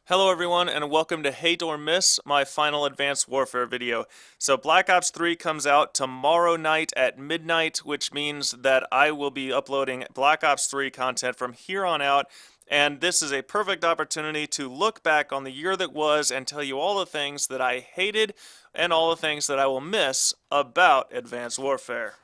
Hello everyone and welcome to Hate or Miss, my final Advanced Warfare video. So Black Ops 3 comes out tomorrow night at midnight, which means that I will be uploading Black Ops 3 content from here on out, and this is a perfect opportunity to look back on the year that was and tell you all the things that I hated and all the things that I will miss about Advanced Warfare.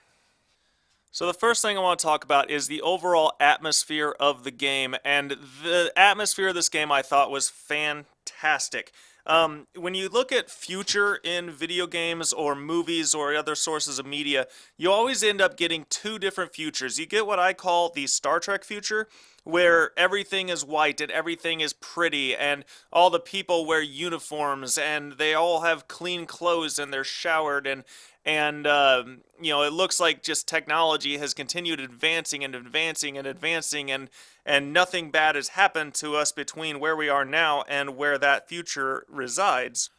So the first thing I want to talk about is the overall atmosphere of the game, and the atmosphere of this game I thought was fantastic. When you look at future in video games or movies or other sources of media, you always end up getting two different futures. You get what I call the Star Trek future, where everything is white and everything is pretty and all the people wear uniforms and they all have clean clothes and they're showered and it looks like just technology has continued advancing and advancing and advancing and nothing bad has happened to us between where we are now and where that future resides.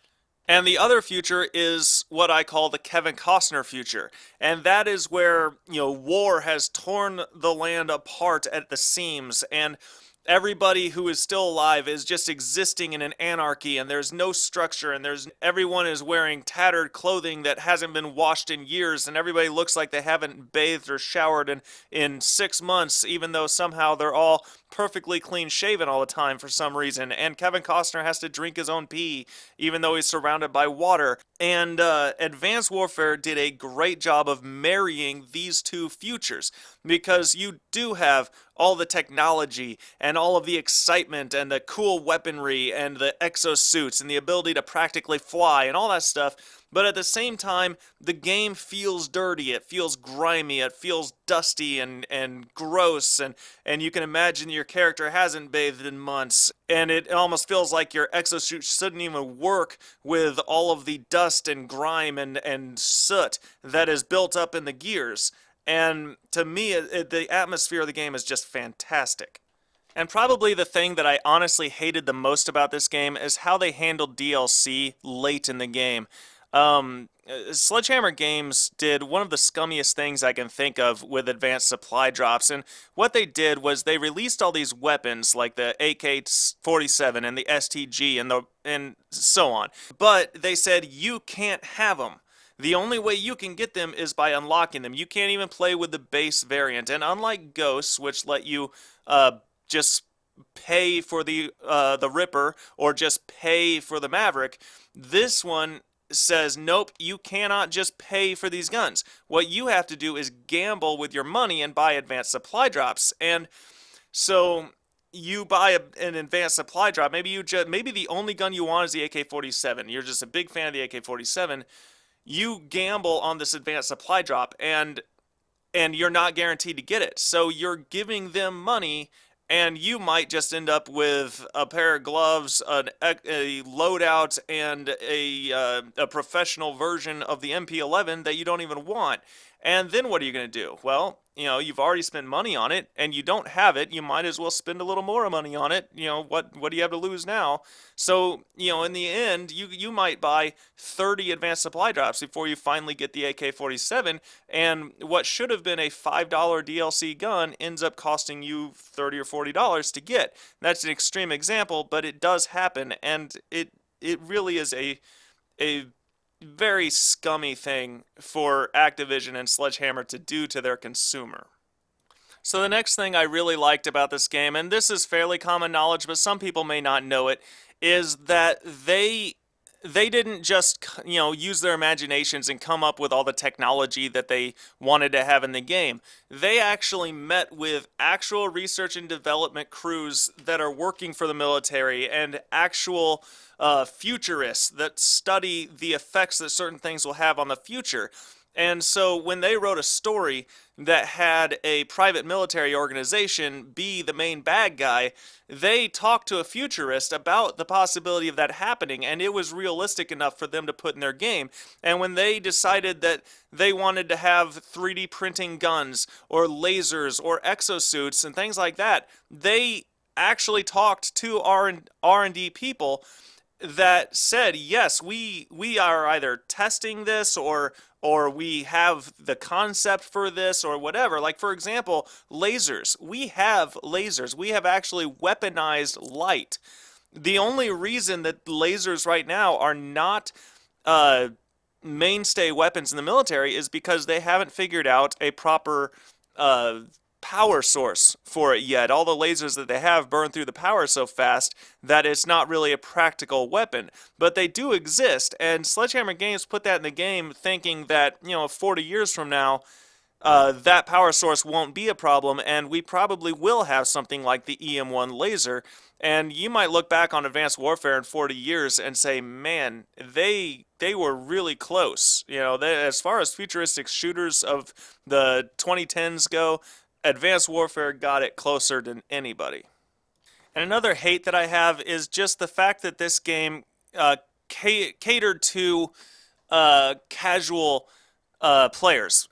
And the other future is what I call the Kevin Costner future. And that is where, war has torn the land apart at the seams, and everybody who is still alive is just existing in an anarchy, and there's no structure, and there's everyone is wearing tattered clothing that hasn't been washed in years, and everybody looks like they haven't bathed or showered in 6 months, even though somehow they're all perfectly clean shaven all the time for some reason. And Kevin Costner has to drink his own pee, even though he's surrounded by water. And Advanced Warfare did a great job of marrying these two futures, because you do have all the technology and all of the excitement and the cool weaponry and the exosuits and the ability to practically fly and all that stuff. But at the same time, the game feels dirty, it feels grimy, it feels dusty and gross, and you can imagine your character hasn't bathed in months, and it almost feels like your exosuit shouldn't even work with all of the dust and grime and soot that is built up in the gears. And to me, the atmosphere of the game is just fantastic. And probably the thing that I honestly hated the most about this game is how they handled DLC late in the game. Sledgehammer Games did one of the scummiest things I can think of with advanced supply drops, and what they did was they released all these weapons like the AK-47 and the STG and so on, but they said you can't have them. The only way you can get them is by unlocking them. You can't even play with the base variant. And unlike Ghosts, which let you just pay for the Ripper or just pay for the Maverick, this one says, nope, you cannot just pay for these guns. What you have to do is gamble with your money and buy advanced supply drops. And so you buy an advanced supply drop. Maybe the only gun you want is the AK-47. You're just a big fan of the AK-47. You gamble on this advanced supply drop, and you're not guaranteed to get it. So you're giving them money, and you might just end up with a pair of gloves, a loadout, and a professional version of the MP11 that you don't even want. And then what are you going to do? Well, you've already spent money on it, and you don't have it. You might as well spend a little more money on it. What do you have to lose now? So, in the end, you might buy 30 advanced supply drops before you finally get the AK-47, and what should have been a $5 DLC gun ends up costing you $30 or $40 to get. That's an extreme example, but it does happen, and it really is a very scummy thing for Activision and Sledgehammer to do to their consumer. So the next thing I really liked about this game, and this is fairly common knowledge, but some people may not know it, is that they didn't just, use their imaginations and come up with all the technology that they wanted to have in the game. They actually met with actual research and development crews that are working for the military and actual futurists that study the effects that certain things will have on the future. And so when they wrote a story that had a private military organization be the main bad guy, they talked to a futurist about the possibility of that happening, and it was realistic enough for them to put in their game. And when they decided that they wanted to have 3D printing guns or lasers or exosuits and things like that, they actually talked to R&D people that said, yes, we are either testing this or we have the concept for this or whatever. Like, for example, lasers. We have lasers. We have actually weaponized light. The only reason that lasers right now are not uh, mainstay weapons in the military is because they haven't figured out a proper uh, power source for it yet. All the lasers that they have burn through the power so fast that it's not really a practical weapon. But they do exist, and Sledgehammer Games put that in the game thinking that, 40 years from now, that power source won't be a problem, and we probably will have something like the EM1 laser. And you might look back on Advanced Warfare in 40 years and say, man, they were really close. As far as futuristic shooters of the 2010s go, Advanced Warfare got it closer than anybody. And another hate that I have is just the fact that this game catered to casual players.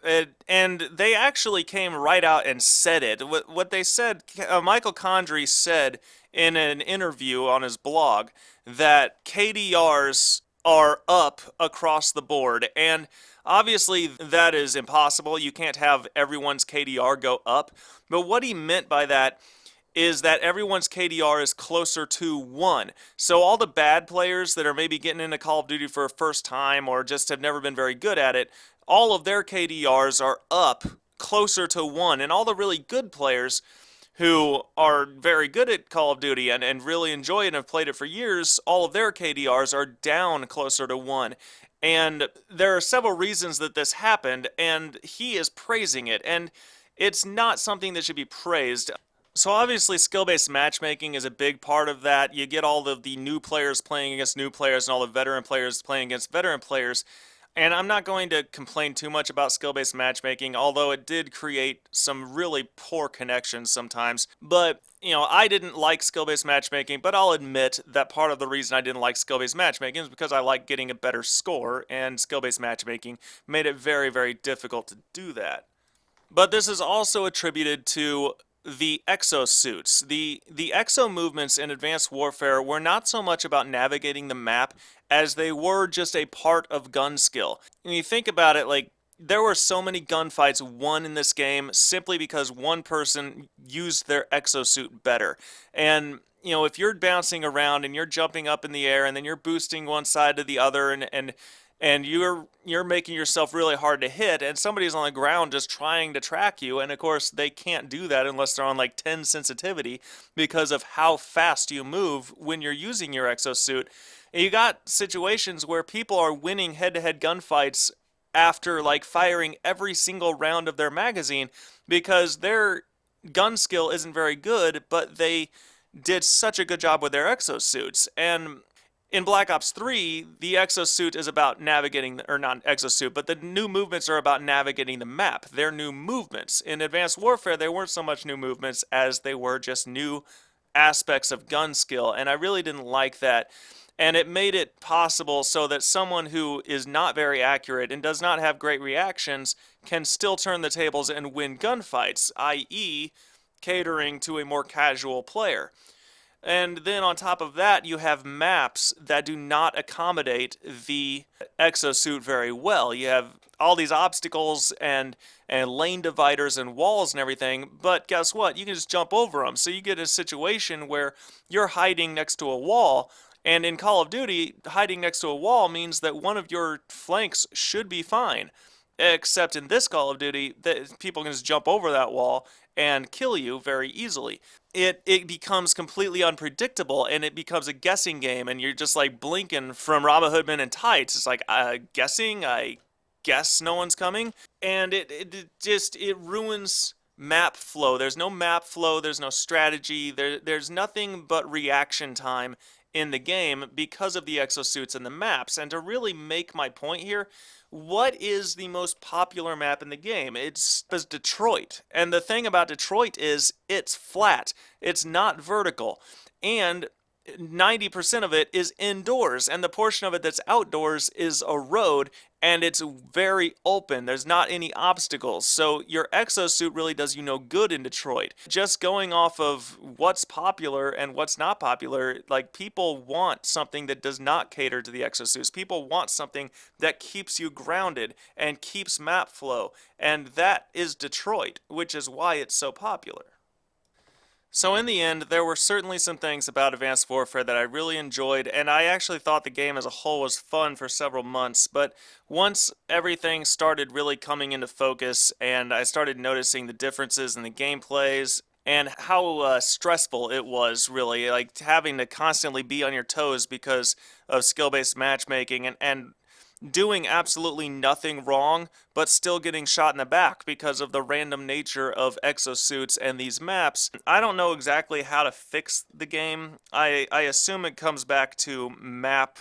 And they actually came right out and said it. What they said, Michael Condrey said in an interview on his blog that KDRs are up across the board. And obviously that is impossible. You can't have everyone's KDR go up. But what he meant by that is that everyone's KDR is closer to 1. So all the bad players that are maybe getting into Call of Duty for a first time or just have never been very good at it, all of their KDRs are up closer to 1. And all the really good players who are very good at Call of Duty and really enjoy it and have played it for years, all of their KDRs are down closer to 1. And there are several reasons that this happened, and he is praising it. And it's not something that should be praised. So obviously skill-based matchmaking is a big part of that. You get all of the new players playing against new players and all the veteran players playing against veteran players. And I'm not going to complain too much about skill-based matchmaking, although it did create some really poor connections sometimes. But, I didn't like skill-based matchmaking, but I'll admit that part of the reason I didn't like skill-based matchmaking is because I like getting a better score, and skill-based matchmaking made it very, very difficult to do that. But this is also attributed to the exosuits. The exo movements in Advanced Warfare were not so much about navigating the map as they were just a part of gun skill. When you think about it, like, there were so many gunfights won in this game simply because one person used their exosuit better. And if you're bouncing around and you're jumping up in the air and then you're boosting one side to the other and you're making yourself really hard to hit, and somebody's on the ground just trying to track you, and of course they can't do that unless they're on like 10 sensitivity because of how fast you move when you're using your exosuit. And you got situations where people are winning head-to-head gunfights after like firing every single round of their magazine because their gun skill isn't very good, but they did such a good job with their exosuits. And in Black Ops 3, the exosuit is about navigating, or not exosuit, but the new movements are about navigating the map. They're new movements. In Advanced Warfare, they weren't so much new movements as they were just new aspects of gun skill, and I really didn't like that. And it made it possible so that someone who is not very accurate and does not have great reactions can still turn the tables and win gunfights, i.e., catering to a more casual player. And then on top of that, you have maps that do not accommodate the exosuit very well. You have all these obstacles and lane dividers and walls and everything, but guess what? You can just jump over them. So you get a situation where you're hiding next to a wall, and in Call of Duty, hiding next to a wall means that one of your flanks should be fine. Except in this Call of Duty, people can just jump over that wall and kill you very easily. It becomes completely unpredictable, and it becomes a guessing game, and you're just like blinking from Robin Hoodman and Tights. It's like, guessing? I guess no one's coming? And it ruins map flow. There's no map flow, there's no strategy, there's nothing but reaction time in the game because of the exosuits and the maps. And to really make my point here, what is the most popular map in the game? It's Detroit. And the thing about Detroit is it's flat. It's not vertical. And 90% of it is indoors, and the portion of it that's outdoors is a road, and it's very open. There's not any obstacles, so your exosuit really does you no good in Detroit. Just going off of what's popular and what's not popular, like, people want something that does not cater to the exosuits. People want something that keeps you grounded and keeps map flow, and that is Detroit, which is why it's so popular. So in the end, there were certainly some things about Advanced Warfare that I really enjoyed, and I actually thought the game as a whole was fun for several months, but once everything started really coming into focus and I started noticing the differences in the gameplays and how stressful it was, really, like having to constantly be on your toes because of skill-based matchmaking and doing absolutely nothing wrong, but still getting shot in the back because of the random nature of exosuits and these maps. I don't know exactly how to fix the game. I assume it comes back to map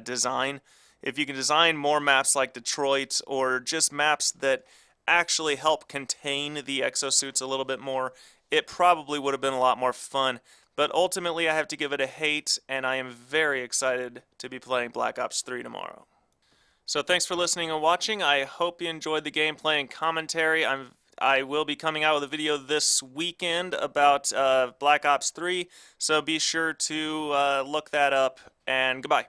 design. If you can design more maps like Detroit or just maps that actually help contain the exosuits a little bit more, it probably would have been a lot more fun. But ultimately, I have to give it a hate, and I am very excited to be playing Black Ops 3 tomorrow. So thanks for listening and watching. I hope you enjoyed the gameplay and commentary. I will be coming out with a video this weekend about Black Ops 3, so be sure to look that up, and goodbye.